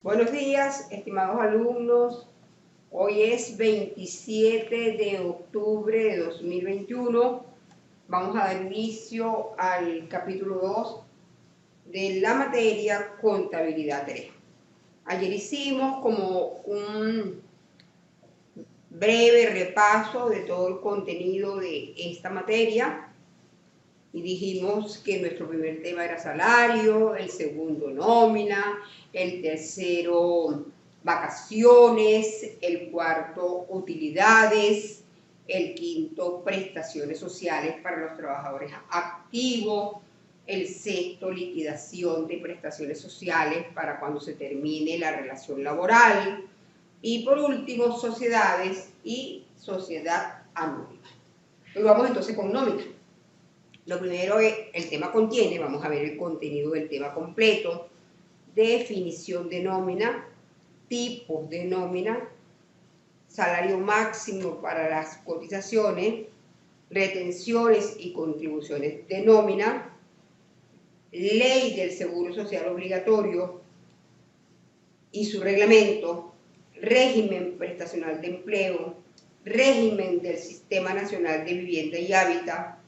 Buenos días, estimados alumnos. Hoy es 27 de octubre de 2021. Vamos a dar inicio al capítulo 2 de la materia Contabilidad 3. Ayer hicimos como un breve repaso de todo el contenido de esta materia y dijimos que nuestro primer tema era salario, el segundo nómina, el tercero vacaciones, el cuarto utilidades, el quinto prestaciones sociales para los trabajadores activos, el sexto liquidación de prestaciones sociales para cuando se termine la relación laboral y por último sociedades y sociedad anónima. Hoy vamos entonces con nómina. Lo primero es, el tema contiene, vamos a ver el contenido del tema completo, definición de nómina, tipos de nómina, salario máximo para las cotizaciones, retenciones y contribuciones de nómina, ley del Seguro Social Obligatorio y su reglamento, régimen prestacional de empleo, régimen del Sistema Nacional de Vivienda y Hábitat,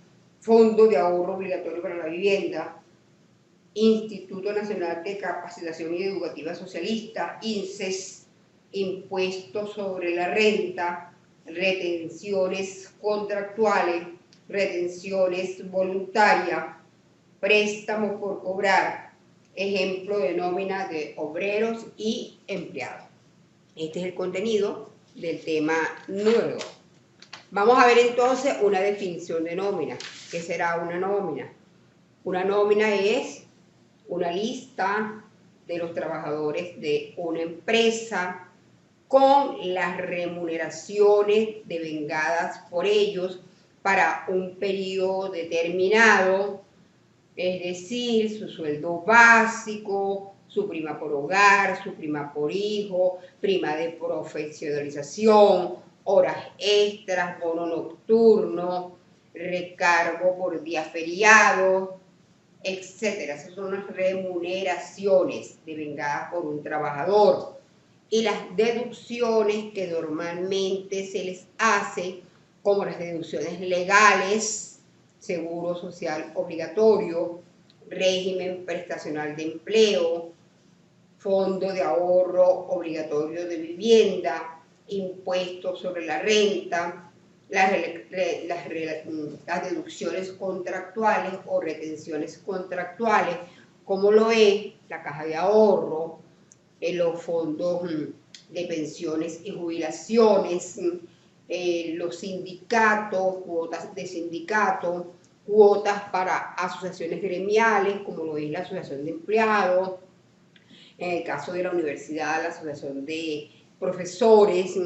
Fondo de Ahorro Obligatorio para la Vivienda, Instituto Nacional de Capacitación y Educativa Socialista, INSES, impuestos sobre la renta, retenciones contractuales, retenciones voluntarias, préstamos por cobrar, ejemplo de nómina de obreros y empleados. Este es el contenido del tema número 2. Vamos a ver entonces una definición de nómina. ¿Qué será una nómina? Una nómina es una lista de los trabajadores de una empresa con las remuneraciones devengadas por ellos para un periodo determinado, es decir, su sueldo básico, su prima por hogar, su prima por hijo, prima de profesionalización, horas extras, bono nocturno, recargo por día feriado, etcétera. Esas son las remuneraciones devengadas por un trabajador y las deducciones que normalmente se les hace, como las deducciones legales, seguro social obligatorio, régimen prestacional de empleo, fondo de ahorro obligatorio de vivienda, impuestos sobre la renta, las deducciones contractuales o retenciones contractuales, como lo es la caja de ahorro, los fondos de pensiones y jubilaciones, los sindicatos, cuotas de sindicato, cuotas para asociaciones gremiales, como lo es la Asociación de Empleados, en el caso de la universidad, la Asociación de Profesores,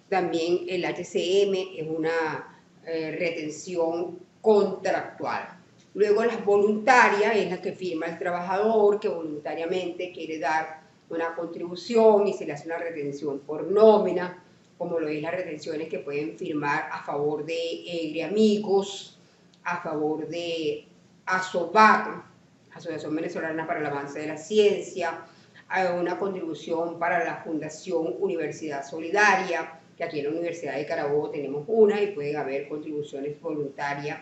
también el HCM es una retención contractual. Luego las voluntarias es la que firma el trabajador que voluntariamente quiere dar una contribución y se le hace una retención por nómina, como lo es las retenciones que pueden firmar a favor de EGRI Amigos, a favor de ASOVAC, Asociación Venezolana para el Avance de la Ciencia, una contribución para la Fundación Universidad Solidaria, que aquí en la Universidad de Carabobo tenemos una y pueden haber contribuciones voluntarias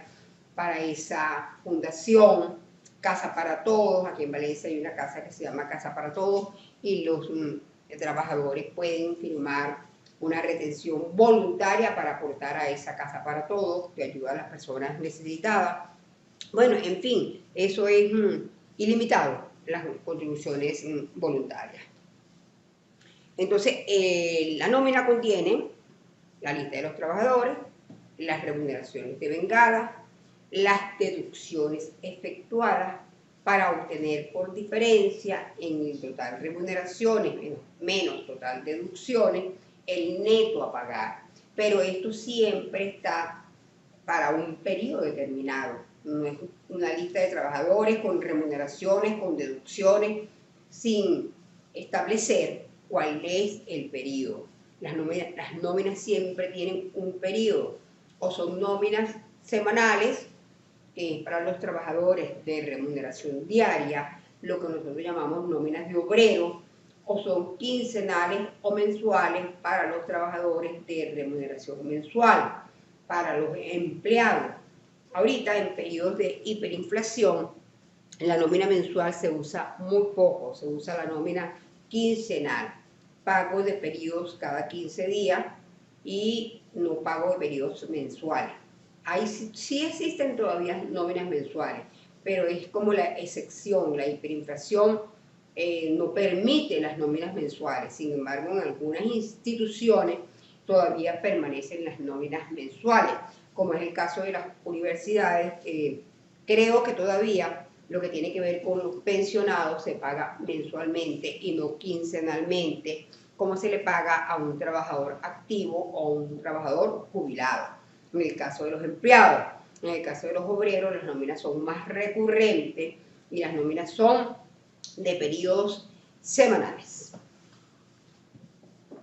para esa fundación. Casa para Todos, aquí en Valencia hay una casa que se llama Casa para Todos y los trabajadores pueden firmar una retención voluntaria para aportar a esa Casa para Todos, que ayuda a las personas necesitadas. Bueno, en fin, eso es ilimitado, las contribuciones voluntarias. Entonces, la nómina contiene la lista de los trabajadores, las remuneraciones devengadas, las deducciones efectuadas para obtener por diferencia en el total remuneraciones menos total deducciones, el neto a pagar. Pero esto siempre está para un periodo determinado. No es una lista de trabajadores con remuneraciones, con deducciones, sin establecer cuál es el periodo. Las nóminas siempre tienen un periodo, o son nóminas semanales, que es para los trabajadores de remuneración diaria, lo que nosotros llamamos nóminas de obrero, o son quincenales o mensuales para los trabajadores de remuneración mensual, para los empleados. Ahorita, en periodos de hiperinflación, la nómina mensual se usa muy poco, se usa la nómina quincenal, pago de periodos cada 15 días y no pago de periodos mensuales. Ahí sí existen todavía nóminas mensuales, pero es como la excepción. La hiperinflación no permite las nóminas mensuales. Sin embargo, en algunas instituciones todavía permanecen las nóminas mensuales, como es el caso de las universidades. Creo que todavía lo que tiene que ver con los pensionados se paga mensualmente y no quincenalmente, como se le paga a un trabajador activo o un trabajador jubilado. En el caso de los empleados, en el caso de los obreros, las nóminas son más recurrentes y las nóminas son de periodos semanales.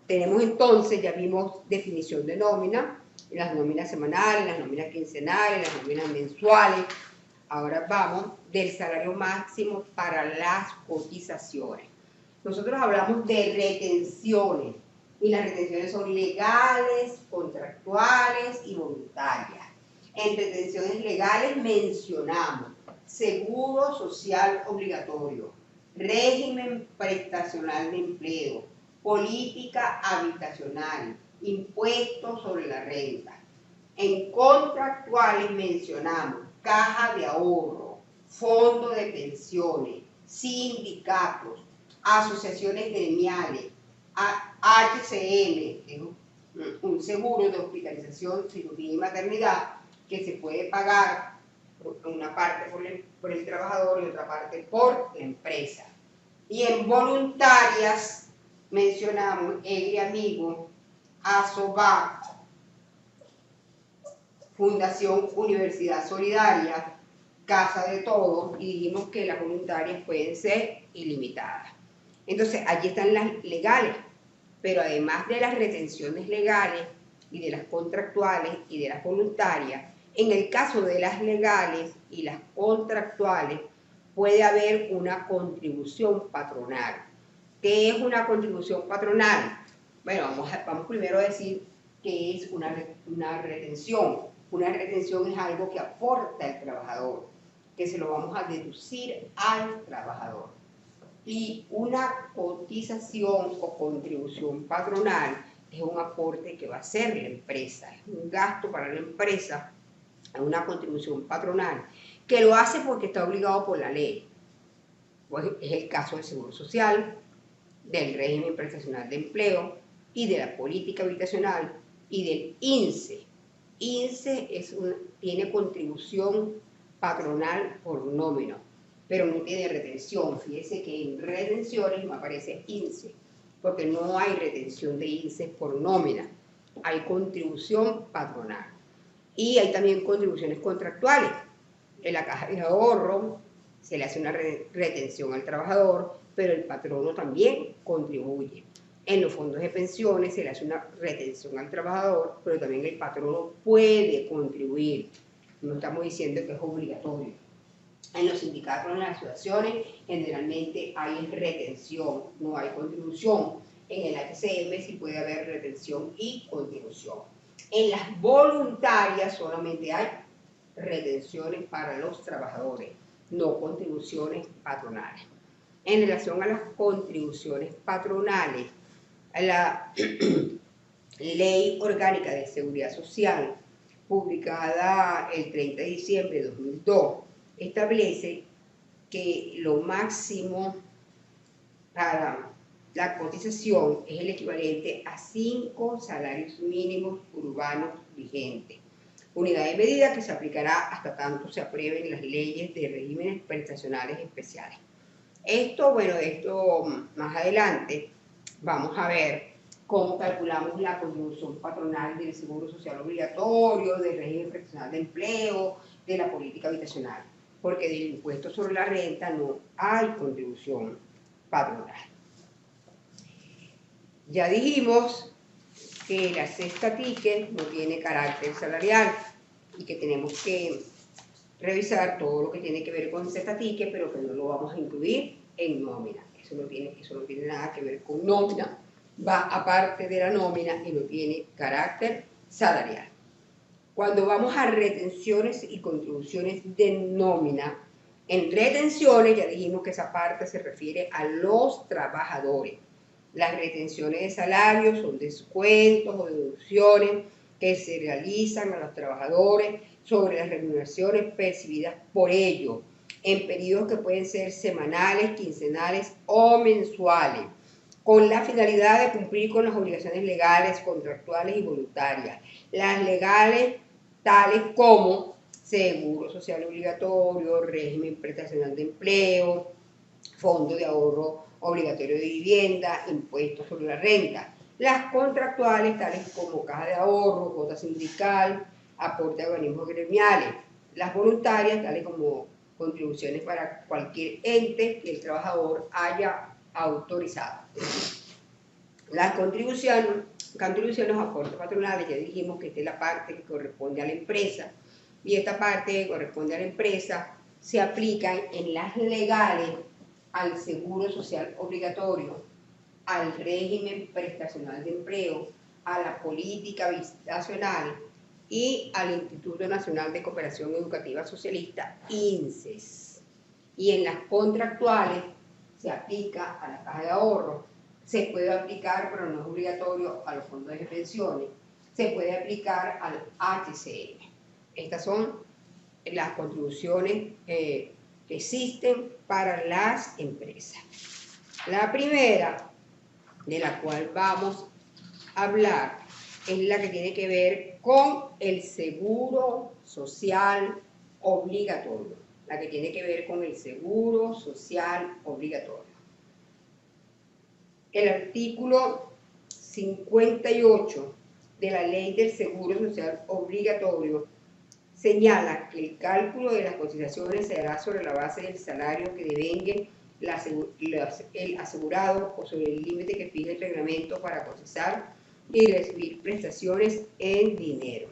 Tenemos entonces, ya vimos definición de nómina, las nóminas semanales, las nóminas quincenales, las nóminas mensuales. Ahora vamos del salario máximo para las cotizaciones. Nosotros hablamos de retenciones y las retenciones son legales, contractuales y voluntarias. En retenciones legales mencionamos seguro social obligatorio, régimen prestacional de empleo, política habitacional, impuestos sobre la renta. En contractuales mencionamos caja de ahorro, fondo de pensiones, sindicatos, asociaciones gremiales, HCM, un seguro de hospitalización, cirugía y maternidad que se puede pagar una parte por el trabajador y otra parte por la empresa. Y en voluntarias mencionamos EGRI Amigo, ASOVAC, Fundación Universidad Solidaria, Casa de Todos, y dijimos que las voluntarias pueden ser ilimitadas. Entonces, allí están las legales, pero además de las retenciones legales y de las contractuales y de las voluntarias, en el caso de las legales y las contractuales, puede haber una contribución patronal. ¿Qué es una contribución patronal? Bueno, vamos primero a decir qué es una retención. Una retención es algo que aporta el trabajador, que se lo vamos a deducir al trabajador. Y una cotización o contribución patronal es un aporte que va a hacer la empresa, es un gasto para la empresa, es una contribución patronal, que lo hace porque está obligado por la ley. Pues es el caso del Seguro Social, del régimen prestacional de empleo y de la política habitacional y del INSE. INSE tiene contribución patronal por nómina, pero no tiene retención. Fíjese que en retenciones no aparece INSE, porque no hay retención de INSE por nómina, hay contribución patronal. Y hay también contribuciones contractuales. En la caja de ahorro se le hace una retención al trabajador, pero el patrono también contribuye. En los fondos de pensiones se le hace una retención al trabajador, pero también el patrono puede contribuir. No estamos diciendo que es obligatorio. En los sindicatos, en las asociaciones, generalmente hay retención, no hay contribución. En el HCM sí puede haber retención y contribución. En las voluntarias solamente hay retenciones para los trabajadores, no contribuciones patronales. En relación a las contribuciones patronales, la Ley Orgánica de Seguridad Social, publicada el 30 de diciembre de 2002, establece que lo máximo para la cotización es el equivalente a 5 salarios mínimos urbanos vigentes. Unidad de medida que se aplicará hasta tanto se aprueben las leyes de regímenes prestacionales especiales. Esto más adelante vamos a ver cómo calculamos la contribución patronal del Seguro Social Obligatorio, del régimen prestacional de empleo, de la política habitacional, porque del impuesto sobre la renta no hay contribución patronal. Ya dijimos que la cesta ticket no tiene carácter salarial y que tenemos que revisar todo lo que tiene que ver con cesta ticket, pero que no lo vamos a incluir en nómina. eso no tiene nada que ver con nómina, va aparte de la nómina y no tiene carácter salarial. Cuando vamos a retenciones y contribuciones de nómina, en retenciones ya dijimos que esa parte se refiere a los trabajadores. Las retenciones de salarios son descuentos o deducciones que se realizan a los trabajadores sobre las remuneraciones percibidas por ellos en periodos que pueden ser semanales, quincenales o mensuales, con la finalidad de cumplir con las obligaciones legales, contractuales y voluntarias. Las legales, tales como seguro social obligatorio, régimen prestacional de empleo, fondo de ahorro obligatorio de vivienda, impuestos sobre la renta. Las contractuales, tales como caja de ahorro, cuota sindical, aporte a organismos gremiales. Las voluntarias, tales como contribuciones para cualquier ente que el trabajador haya autorizado. Las contribuciones o aportes patronales, ya dijimos que esta es la parte que corresponde a la empresa, y esta parte que corresponde a la empresa se aplican en las legales al seguro social obligatorio, al régimen prestacional de empleo, a la política habitacional y al Instituto Nacional de Cooperación Educativa Socialista, INSES. Y en las contractuales se aplica a la caja de ahorro, se puede aplicar, pero no es obligatorio, a los fondos de pensiones, se puede aplicar al HCM. Estas son las contribuciones que existen para las empresas. La primera, de la cual vamos a hablar, es la que tiene que ver con el seguro social obligatorio. La que tiene que ver con el seguro social obligatorio. El artículo 58 de la Ley del Seguro Social Obligatorio señala que el cálculo de las cotizaciones se hará sobre la base del salario que devengue el asegurado o sobre el límite que fije el reglamento para cotizar y recibir prestaciones en dinero.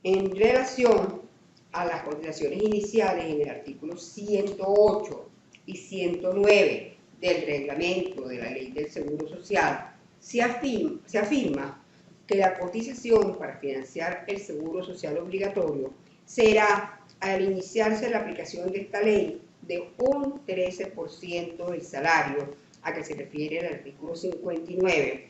En relación a las cotizaciones iniciales en el artículo 108 y 109 del reglamento de la Ley del Seguro Social, se afirma que la cotización para financiar el seguro social obligatorio será, al iniciarse la aplicación de esta ley, de un 13% del salario, a que se refiere el artículo 59,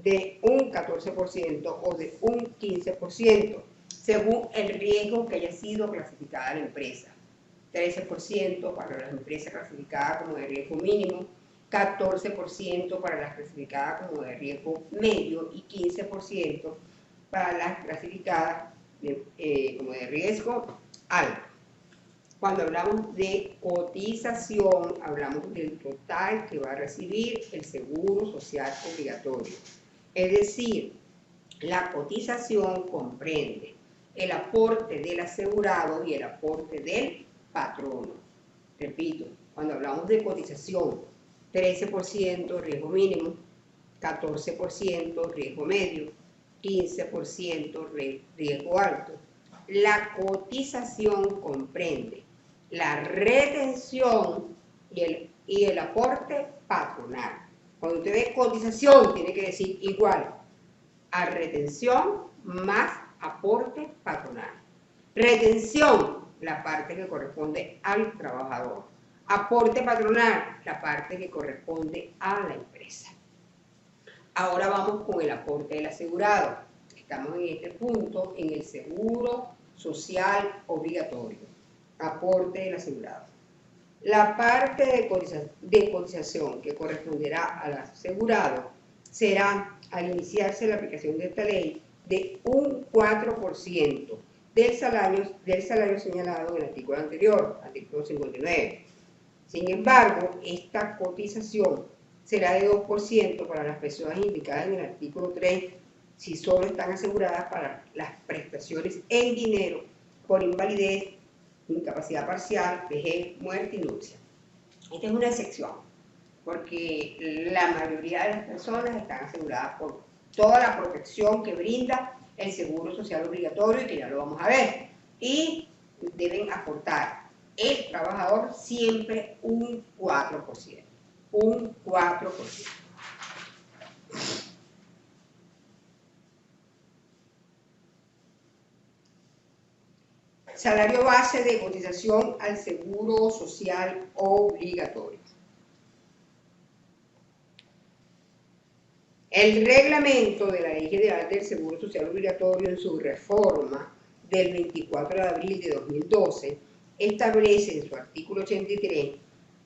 de un 14% o de un 15%, según el riesgo que haya sido clasificada la empresa. 13% para las empresas clasificadas como de riesgo mínimo, 14% para las clasificadas como de riesgo medio y 15% para las clasificadas como de riesgo alto. Cuando hablamos de cotización, hablamos del total que va a recibir el seguro social obligatorio. Es decir, la cotización comprende el aporte del asegurado y el aporte del patrono. Repito, cuando hablamos de cotización, 13% riesgo mínimo, 14% riesgo medio, 15% riesgo alto. La cotización comprende la retención y el aporte patronal. Cuando usted ve cotización, tiene que decir igual a retención más aporte patronal. Retención, la parte que corresponde al trabajador. Aporte patronal, la parte que corresponde a la empresa. Ahora vamos con el aporte del asegurado. Estamos en este punto en el seguro social obligatorio. Aporte del asegurado. La parte de cotización que corresponderá al asegurado será, al iniciarse la aplicación de esta ley, de un 4% del salario señalado en el artículo anterior, artículo 59. Sin embargo, esta cotización será de 2% para las personas indicadas en el artículo 3 si solo están aseguradas para las prestaciones en dinero por invalidez, incapacidad parcial, vejez, muerte y nupcia. Esta es una excepción, porque la mayoría de las personas están aseguradas por toda la protección que brinda el seguro social obligatorio y que ya lo vamos a ver. Y deben aportar el trabajador siempre un 4%. Un 4%. Salario base de cotización al seguro social obligatorio. El reglamento de la Ley General del Seguro Social Obligatorio en su reforma del 24 de abril de 2012 establece en su artículo 83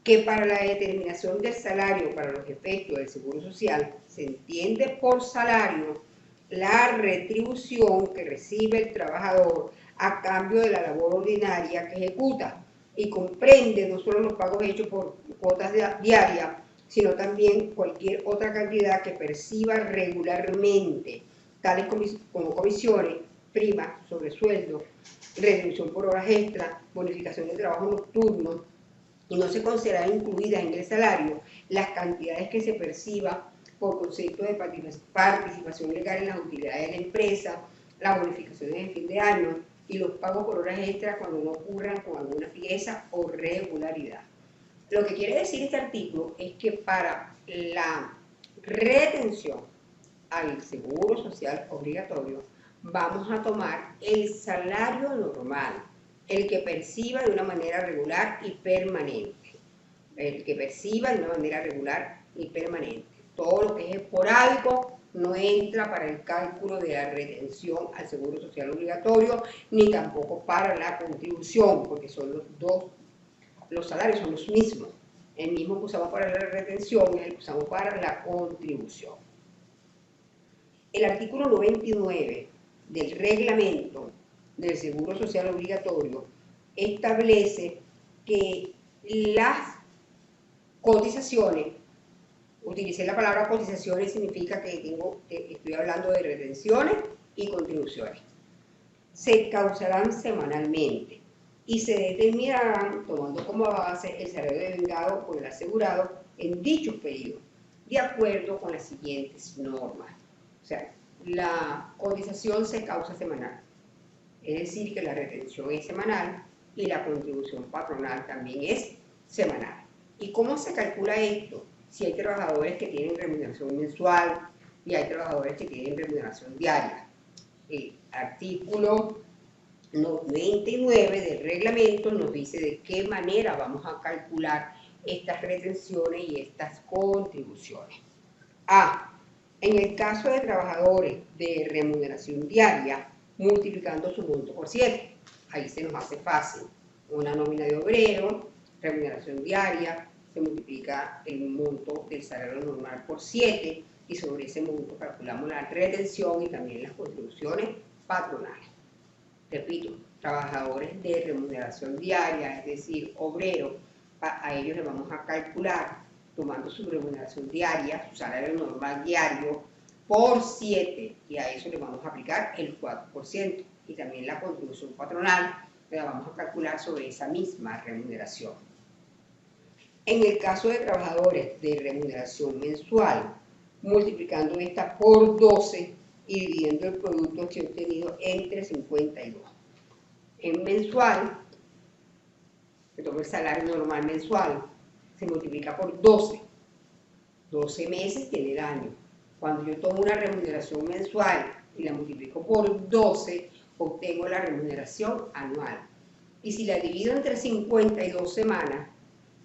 que para la determinación del salario para los efectos del Seguro Social se entiende por salario la retribución que recibe el trabajador a cambio de la labor ordinaria que ejecuta y comprende no solo los pagos hechos por cuotas diarias, sino también cualquier otra cantidad que perciba regularmente, tales como comisiones, primas, sobresueldo, retribución por horas extras, bonificación de trabajo nocturno, y no se consideran incluidas en el salario las cantidades que se perciba por concepto de participación legal en las utilidades de la empresa, las bonificaciones de fin de año y los pagos por horas extras cuando no ocurran con alguna fijeza o regularidad. Lo que quiere decir este artículo es que para la retención al seguro social obligatorio vamos a tomar el salario normal, el que perciba de una manera regular y permanente. El que perciba de una manera regular y permanente. Todo lo que es esporádico no entra para el cálculo de la retención al seguro social obligatorio, ni tampoco para la contribución, porque son los salarios son los mismos. El mismo que usamos para la retención y el que usamos para la contribución. El artículo 99 del reglamento del Seguro Social Obligatorio establece que las cotizaciones, utilicé la palabra cotizaciones, significa que estoy hablando de retenciones y contribuciones, se causarán semanalmente y se determinarán tomando como base el salario devengado por el asegurado en dichos periodos, de acuerdo con las siguientes normas. O sea, la cotización se causa semanal, es decir, que la retención es semanal y la contribución patronal también es semanal. ¿Y cómo se calcula esto? Si hay trabajadores que tienen remuneración mensual y hay trabajadores que tienen remuneración diaria. El artículo 99 del reglamento nos dice de qué manera vamos a calcular estas retenciones y estas contribuciones. En el caso de trabajadores de remuneración diaria, multiplicando su monto por 7. Ahí se nos hace fácil. Una nómina de obrero, remuneración diaria, se multiplica el monto del salario normal por 7 y sobre ese monto calculamos la retención y también las contribuciones patronales. Repito, trabajadores de remuneración diaria, es decir, obreros, a ellos les vamos a calcular tomando su remuneración diaria, su salario normal diario, por 7, y a eso le vamos a aplicar el 4%, y también la contribución patronal la vamos a calcular sobre esa misma remuneración. En el caso de trabajadores de remuneración mensual, multiplicando esta por 12 y dividiendo el producto obtenido entre 52. En mensual, que toma el salario normal mensual, se multiplica por 12. 12 meses tiene el año. Cuando yo tomo una remuneración mensual y la multiplico por 12, obtengo la remuneración anual. Y si la divido entre 52 semanas,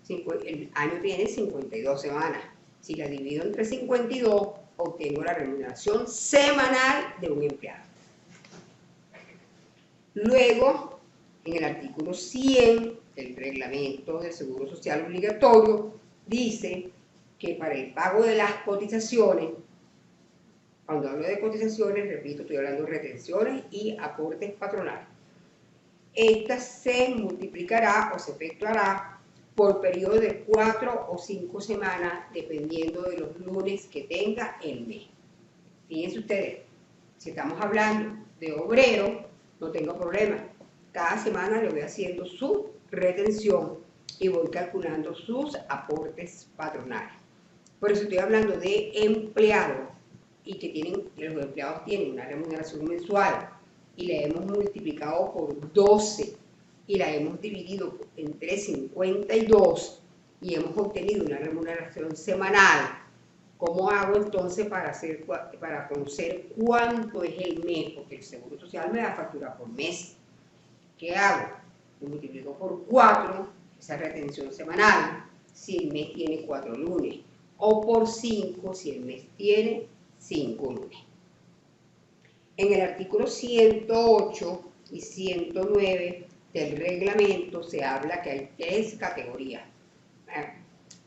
el año tiene 52 semanas. Si la divido entre 52, obtengo la remuneración semanal de un empleado. Luego, en el artículo 100 del reglamento del Seguro Social Obligatorio, dice que para el pago de las cotizaciones, cuando hablo de cotizaciones, repito, estoy hablando de retenciones y aportes patronales. Esta se multiplicará o se efectuará por periodo de 4 o 5 semanas, dependiendo de los lunes que tenga el mes. Fíjense ustedes, si estamos hablando de obrero, no tengo problema. Cada semana le voy haciendo su retención y voy calculando sus aportes patronales. Por eso estoy hablando de empleados y que los empleados tienen una remuneración mensual y la hemos multiplicado por 12 y la hemos dividido entre 52, y hemos obtenido una remuneración semanal, ¿cómo hago entonces para conocer cuánto es el mes? Porque el Seguro Social me da factura por mes. ¿Qué hago? Lo multiplico por 4, esa retención semanal, si el mes tiene 4 lunes, o por 5 si el mes tiene 5 lunes. En el artículo 108 y 109 del reglamento se habla que hay 3 categorías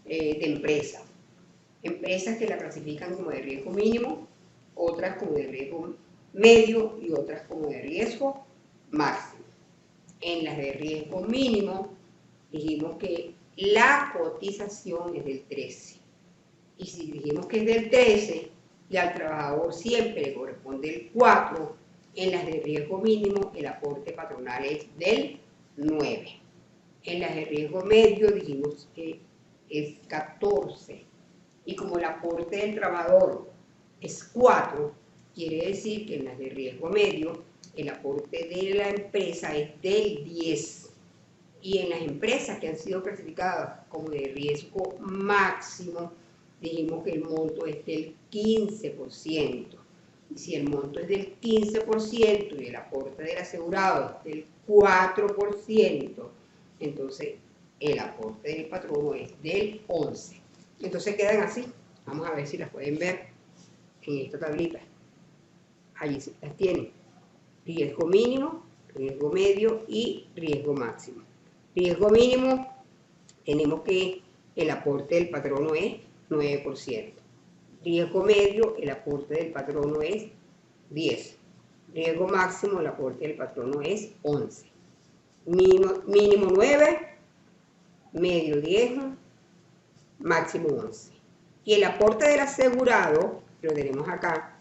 de empresas. Empresas que la clasifican como de riesgo mínimo, otras como de riesgo medio y otras como de riesgo máximo. En las de riesgo mínimo dijimos que la cotización es del 13. Y si dijimos que es del 13 y al trabajador siempre le corresponde el 4, en las de riesgo mínimo el aporte patronal es del 9. En las de riesgo medio dijimos que es 14. Y como el aporte del trabajador es 4, quiere decir que en las de riesgo medio el aporte de la empresa es del 10. Y en las empresas que han sido clasificadas como de riesgo máximo, dijimos que el monto es del 15%. Y si el monto es del 15% y el aporte del asegurado es del 4%, entonces el aporte del patrono es del 11%. Entonces quedan así. Vamos a ver si las pueden ver en esta tablita. Allí las tienen. Riesgo mínimo, riesgo medio y riesgo máximo. Riesgo mínimo, tenemos que el aporte del patrono es 9%. Riesgo medio, el aporte del patrono es 10. Riesgo máximo, el aporte del patrono es 11. Mínimo 9, medio 10, máximo 11. Y el aporte del asegurado, lo tenemos acá,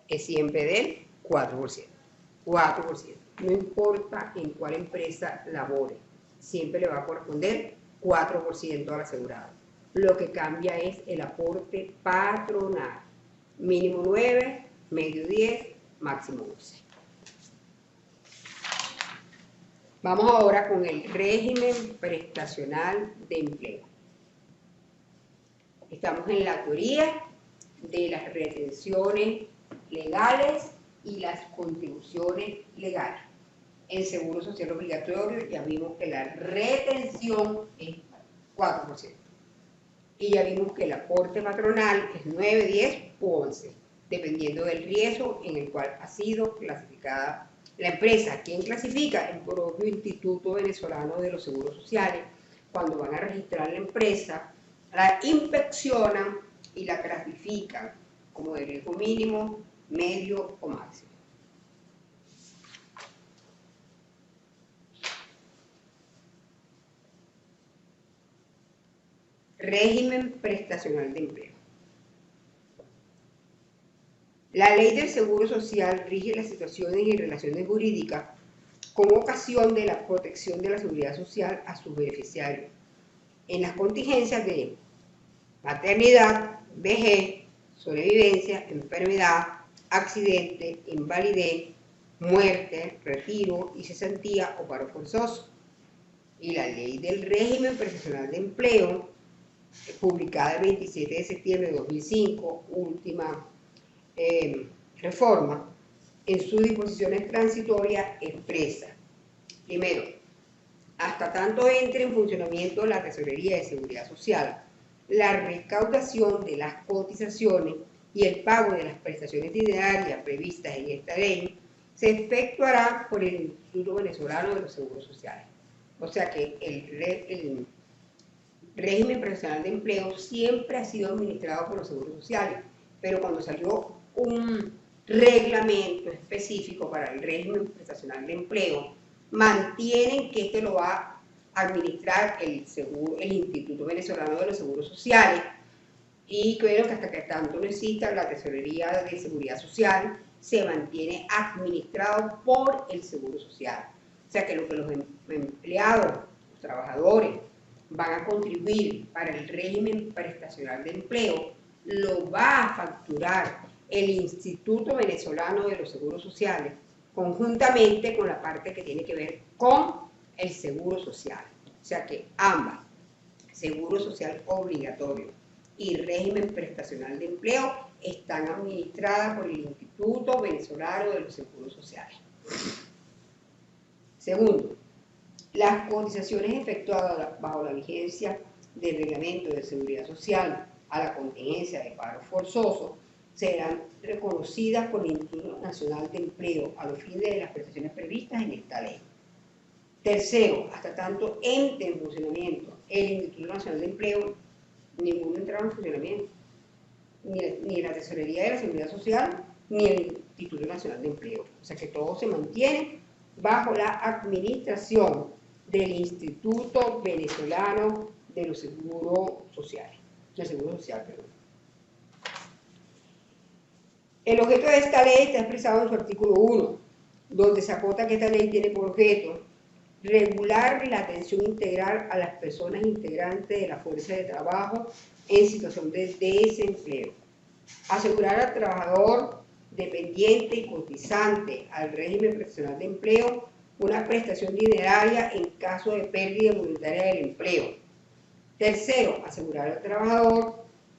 es siempre del 4%. 4%. No importa en cuál empresa labore, siempre le va a corresponder 4% al asegurado. Lo que cambia es el aporte patronal. Mínimo 9, medio 10, máximo 11. Vamos ahora con el régimen prestacional de empleo. Estamos en la teoría de las retenciones legales y las contribuciones legales. En Seguro Social Obligatorio ya vimos que la retención es 4%. Y ya vimos que el aporte patronal es 9, 10 u 11, dependiendo del riesgo en el cual ha sido clasificada la empresa. ¿Quién clasifica? El propio Instituto Venezolano de los Seguros Sociales. Cuando van a registrar la empresa, la inspeccionan y la clasifican como de riesgo mínimo, medio o máximo. Régimen prestacional de empleo. La ley del Seguro Social rige las situaciones y relaciones jurídicas con ocasión de la protección de la seguridad social a sus beneficiarios en las contingencias de maternidad, vejez, sobrevivencia, enfermedad, accidente, invalidez, muerte, retiro y cesantía o paro forzoso. Y la ley del régimen prestacional de empleo, publicada el 27 de septiembre de 2005, última reforma, en sus disposiciones transitorias expresa, primero, hasta tanto entre en funcionamiento la Tesorería de Seguridad Social, la recaudación de las cotizaciones y el pago de las prestaciones diarias previstas en esta ley se efectuará por el Instituto Venezolano de los Seguros Sociales. O sea que el régimen prestacional de empleo siempre ha sido administrado por los seguros sociales, pero cuando salió un reglamento específico para el régimen prestacional de empleo, mantienen que este lo va a administrar el Instituto Venezolano de los Seguros Sociales, y creo que hasta que tanto no exista la Tesorería de Seguridad Social, se mantiene administrado por el Seguro Social. O sea que lo que los empleados, los trabajadores, van a contribuir para el régimen prestacional de empleo, lo va a facturar el Instituto Venezolano de los Seguros Sociales, conjuntamente con la parte que tiene que ver con el Seguro Social. O sea que ambas, seguro social obligatorio y régimen prestacional de empleo, están administradas por el Instituto Venezolano de los Seguros Sociales. Segundo, las cotizaciones efectuadas bajo la vigencia del Reglamento de Seguridad Social a la contingencia de paro forzoso serán reconocidas por el Instituto Nacional de Empleo a los fines de las prestaciones previstas en esta ley. Tercero, hasta tanto ente en funcionamiento el Instituto Nacional de Empleo, ninguno entraba en funcionamiento, ni la Tesorería de la Seguridad Social, ni el Instituto Nacional de Empleo. O sea que todo se mantiene bajo la administración del Instituto Venezolano de los Seguros Sociales. Del Seguro Social, perdón. El objeto de esta ley está expresado en su artículo 1, donde se acota que esta ley tiene por objeto regular la atención integral a las personas integrantes de la fuerza de trabajo en situación de desempleo, asegurar al trabajador dependiente y cotizante al régimen profesional de empleo una prestación dineraria en caso de pérdida voluntaria del empleo. Tercero, asegurar al trabajador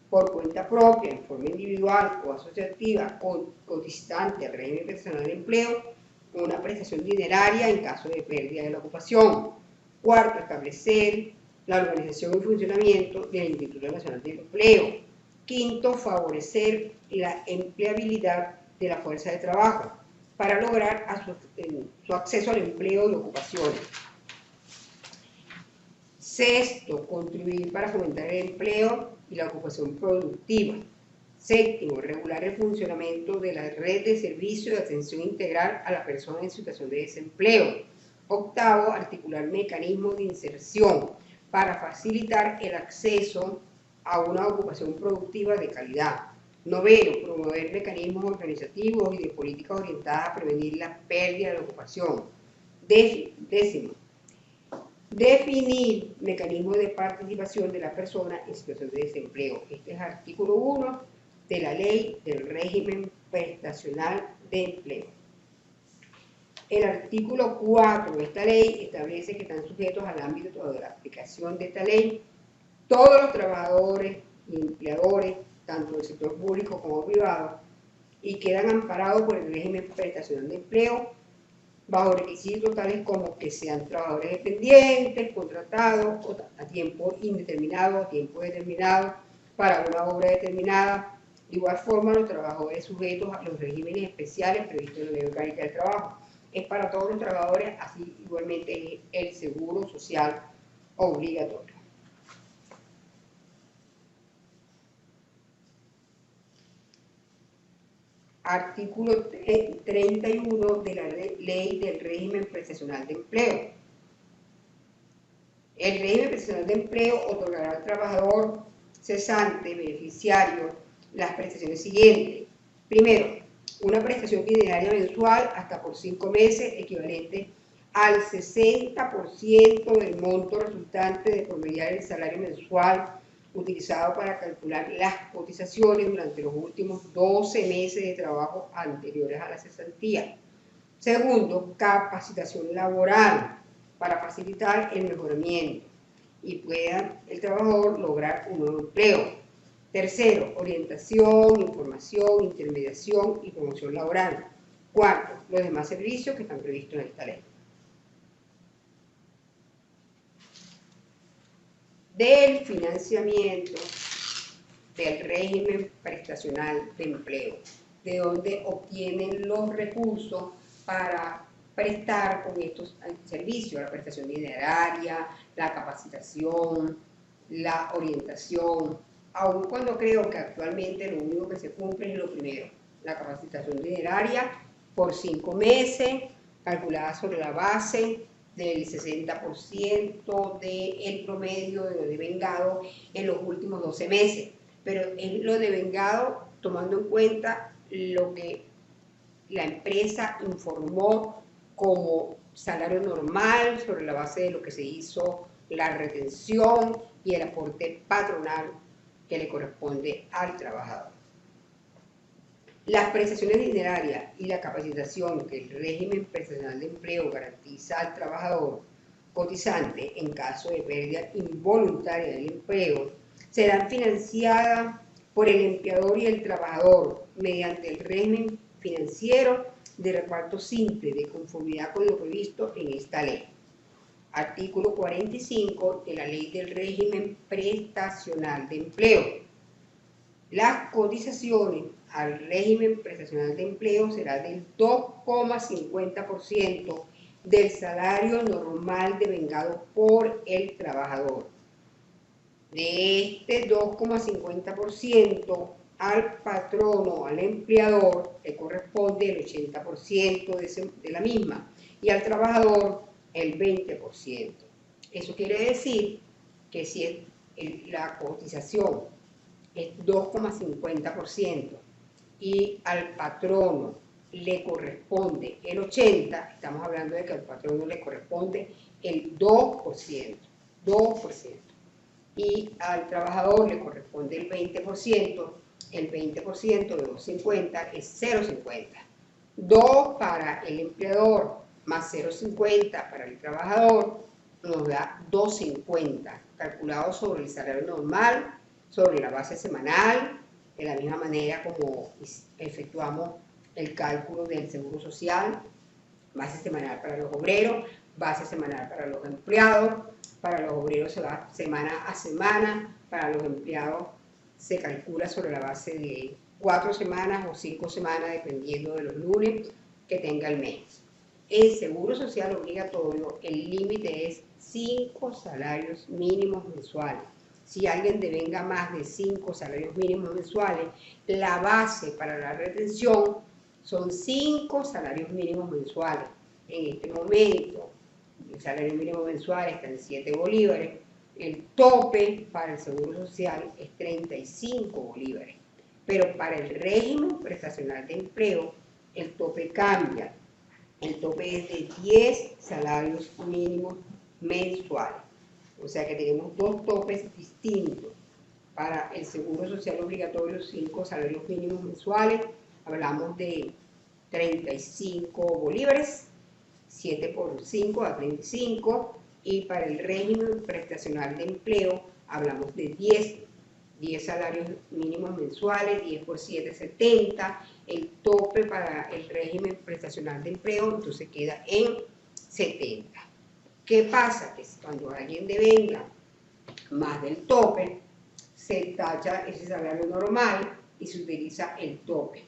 por cuenta propia, en forma individual o asociativa, cotizante al régimen profesional de empleo, una prestación dineraria en caso de pérdida de la ocupación. Cuarto, establecer la organización y funcionamiento del Instituto Nacional de Empleo. Quinto, favorecer la empleabilidad de la fuerza de trabajo para lograr su acceso al empleo y ocupaciones. Sexto, contribuir para fomentar el empleo y la ocupación productiva. Séptimo, regular el funcionamiento de la red de servicio de atención integral a la persona en situación de desempleo. Octavo, articular mecanismos de inserción para facilitar el acceso a una ocupación productiva de calidad. Noveno, promover mecanismos organizativos y de políticas orientadas a prevenir la pérdida de la ocupación. Décimo, definir mecanismos de participación de la persona en situación de desempleo. Este es el artículo 1 de la Ley del Régimen Prestacional de Empleo. El artículo 4 de esta ley establece que están sujetos al ámbito de la aplicación de esta ley todos los trabajadores y empleadores, tanto del sector público como privado, y quedan amparados por el régimen prestacional de empleo bajo requisitos tales como que sean trabajadores dependientes, contratados a tiempo indeterminado o tiempo determinado para una obra determinada. De igual forma, los trabajadores sujetos a los regímenes especiales previstos en la Ley Orgánica del Trabajo. Es para todos los trabajadores, así igualmente el seguro social obligatorio. Artículo 31 de la Ley del Régimen Prestacional de Empleo. El régimen prestacional de empleo otorgará al trabajador cesante beneficiario las prestaciones siguientes. Primero, una prestación dineraria mensual hasta por 5 meses equivalente al 60% del monto resultante de promediar el salario mensual utilizado para calcular las cotizaciones durante los últimos 12 meses de trabajo anteriores a la cesantía. Segundo, capacitación laboral para facilitar el mejoramiento y pueda el trabajador lograr un nuevo empleo. Tercero, orientación, información, intermediación y promoción laboral. Cuarto, los demás servicios que están previstos en esta ley. Del financiamiento del régimen prestacional de empleo, de donde obtienen los recursos para prestar con estos servicios, la prestación dineraria, la capacitación, la orientación, aun cuando creo que actualmente lo único que se cumple es lo primero, la capacitación dineraria por 5 meses, calculada sobre la base del 60% del promedio de lo devengado en los últimos 12 meses. Pero es lo devengado tomando en cuenta lo que la empresa informó como salario normal sobre la base de lo que se hizo la retención y el aporte patronal que le corresponde al trabajador. Las prestaciones dinerarias y la capacitación que el régimen prestacional de empleo garantiza al trabajador cotizantes en caso de pérdida involuntaria del empleo serán financiadas por el empleador y el trabajador mediante el régimen financiero de reparto simple de conformidad con lo previsto en esta ley. Artículo 45 de la Ley del Régimen Prestacional de Empleo. Las cotizaciones al régimen prestacional de empleo será del 2,50% del salario normal devengado por el trabajador. De este 2,50% al patrono, al empleador, le corresponde el 80% de la misma y al trabajador el 20%. Eso quiere decir que si la cotización es 2,50% y al patrono le corresponde el 80%, estamos hablando de que al patrono le corresponde el 2%, y al trabajador le corresponde el 20% de 2,50 es 0,50. 2 para el empleador más 0,50 para el trabajador nos da 2,50, calculado sobre el salario normal, sobre la base semanal, de la misma manera como efectuamos el cálculo del seguro social, base semanal para los obreros, base semanal para los empleados. Para los obreros se va semana a semana, para los empleados se calcula sobre la base de 4 semanas o 5 semanas, dependiendo de los lunes que tenga el mes. En seguro social obligatorio, el límite es 5 salarios mínimos mensuales. Si alguien devenga más de 5 salarios mínimos mensuales, la base para la retención son 5 salarios mínimos mensuales. En este momento, el salario mínimo mensual está en 7 bolívares, el tope para el seguro social es 35 bolívares, pero para el régimen prestacional de empleo el tope cambia, el tope es de 10 salarios mínimos mensuales, o sea que tenemos dos topes distintos. Para el seguro social obligatorio, 5 salarios mínimos mensuales, hablamos de 35 bolívares, 7 por 5 a 35, y para el régimen prestacional de empleo hablamos de 10 salarios mínimos mensuales, 10 por 7, 70, el tope para el régimen prestacional de empleo entonces queda en 70. ¿Qué pasa? Que cuando alguien devenga más del tope, se tacha ese salario normal y se utiliza el tope.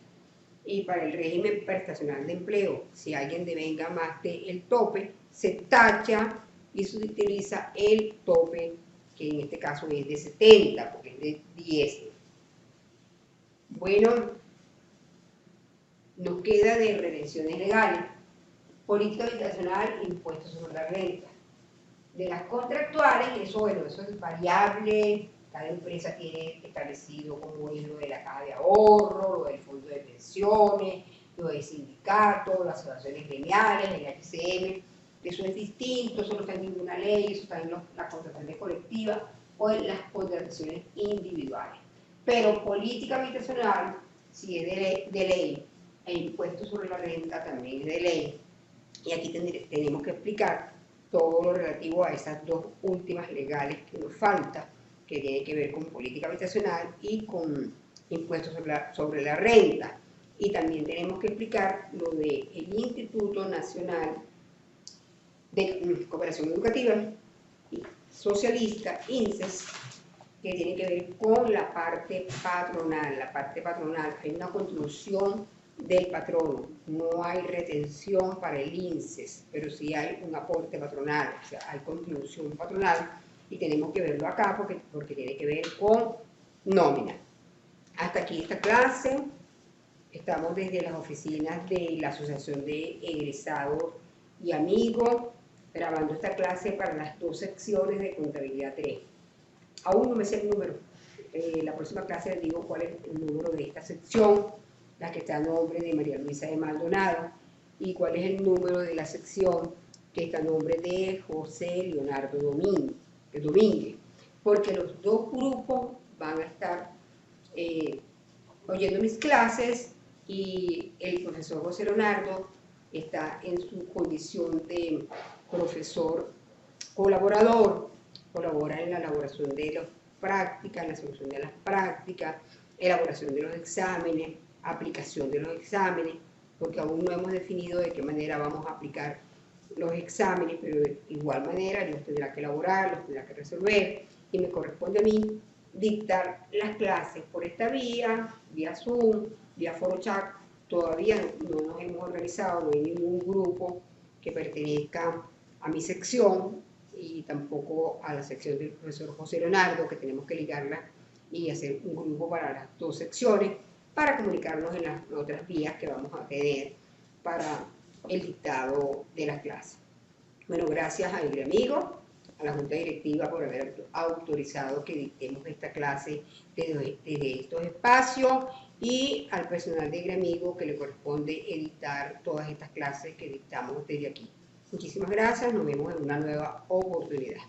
Y para el régimen prestacional de empleo, si alguien devenga más del tope, se tacha y se utiliza el tope, que en este caso es de 70, porque es de 10. Bueno, nos queda de retenciones legales, política habitacional, impuestos sobre la renta. De las contractuales, eso es variable. Cada empresa tiene establecido cómo es lo de la caja de ahorro, lo del fondo de pensiones, lo del sindicato, las asociaciones gremiales, el HCM. Eso es distinto, eso no está en ninguna ley, eso está en las contrataciones colectivas o en las contrataciones individuales. Pero política habitacional, si es de ley, e impuestos sobre la renta también es de ley. Y aquí tenemos que explicar todo lo relativo a esas dos últimas legales que nos falta, que tiene que ver con política habitacional y con impuestos sobre la renta. Y también tenemos que explicar lo del Instituto Nacional de Cooperación Educativa Socialista, INSES, que tiene que ver con la parte patronal. La parte patronal, hay una contribución del patrono, no hay retención para el INSES, pero sí hay un aporte patronal, o sea, hay contribución patronal, y tenemos que verlo acá porque tiene que ver con nómina. Hasta aquí esta clase. Estamos desde las oficinas de la Asociación de Egresados y Amigos, grabando esta clase para las dos secciones de Contabilidad 3. Aún no me sé el número. La próxima clase les digo cuál es el número de esta sección, la que está a nombre de María Luisa de Maldonado, y cuál es el número de la sección que está a nombre de José Leonardo Domínguez, porque los dos grupos van a estar oyendo mis clases, y el profesor José Leonardo está en su condición de profesor colaborador, colabora en la elaboración de las prácticas, en la solución de las prácticas, elaboración de los exámenes, aplicación de los exámenes, porque aún no hemos definido de qué manera vamos a aplicar los exámenes, pero de igual manera los tendrá que elaborar, los tendrá que resolver, y me corresponde a mí dictar las clases por esta vía Zoom, vía ForoChat. Todavía no nos hemos organizado, no hay ningún grupo que pertenezca a mi sección y tampoco a la sección del profesor José Leonardo, que tenemos que ligarla y hacer un grupo para las dos secciones para comunicarnos en las otras vías que vamos a tener para el dictado de las clases. Bueno, gracias a mi amigo, a la Junta Directiva por haber autorizado que dictemos esta clase desde estos espacios y al personal de Gremigo que le corresponde editar todas estas clases que dictamos desde aquí. Muchísimas gracias, nos vemos en una nueva oportunidad.